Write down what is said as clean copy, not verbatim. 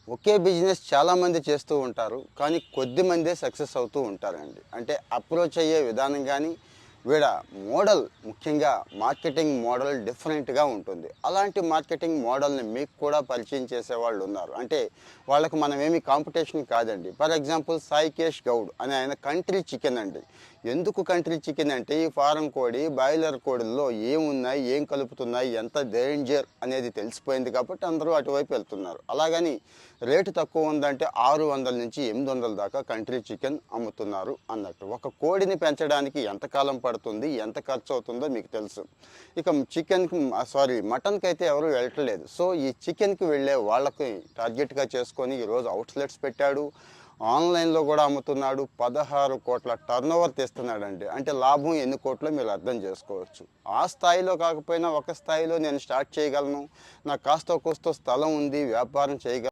ఒకే business చాలామంది చేస్తూ ఉంటారు. కానీ కొద్ది మందే సక్సెస్ అవుతూ ఉంటారండి. అంటే అప్రోచ్ అయ్యే విధానం గానీ, వీళ్ళ మోడల్ ముఖ్యంగా మార్కెటింగ్ మోడల్ డిఫరెంట్‌గా ఉంటుంది. అలాంటి మార్కెటింగ్ మోడల్‌ని మీకు కూడా పరిచయం చేసేవాళ్ళు ఉన్నారు. అంటే వాళ్ళకి మనమేమి కాంపిటీషన్ కాదండి. ఫర్ ఎగ్జాంపుల్ 'సాయికేష్ గౌడ్' అనే ఆయన కంట్రీ చికెన్ అండి. ఎందుకు కంట్రీ చికెన్ అంటే ఈ ఫారం కోడి, బాయిలర్ కోడుల్లో ఏమున్నాయి, ఏం కలుపుతున్నాయి, ఎంత డేంజర్ అనేది తెలిసిపోయింది కాబట్టి అందరూ అటువైపు వెళ్తున్నారు. అలాగని రేటు తక్కువ ఉందంటే 600-800 దాకా కంట్రీ చికెన్ అమ్ముతున్నారు అన్నట్టు. ఒక కోడిని పెంచడానికి ఎంత కాలం పడుతుంది, ఎంత ఖర్చు అవుతుందో మీకు తెలుసు. ఇక మటన్‌కి అయితే ఎవరు వెళ్ళట్లేదు. సో, ఈ చికెన్‌కి వెళ్ళే వాళ్ళకి టార్గెట్‌గా చేసుకొని ఈరోజు అవుట్‌లెట్స్ పెట్టాడు. ఆన్‌లైన్‌లో గూడా అమ్ముతున్నాడు. 16 కోట్ల టర్నోవర్ తీస్తున్నాడండి. అంటే లాభం ఎన్ని కోట్లో మీరు అర్థం చేసుకోవచ్చు. ఆ స్థాయిలో కాకపోయినా ఒక స్థాయిలో నేను స్టార్ట్ చేయగలను. నాకు కాస్తో కూస్తో స్థలం ఉంది, వ్యాపారం చేయగలను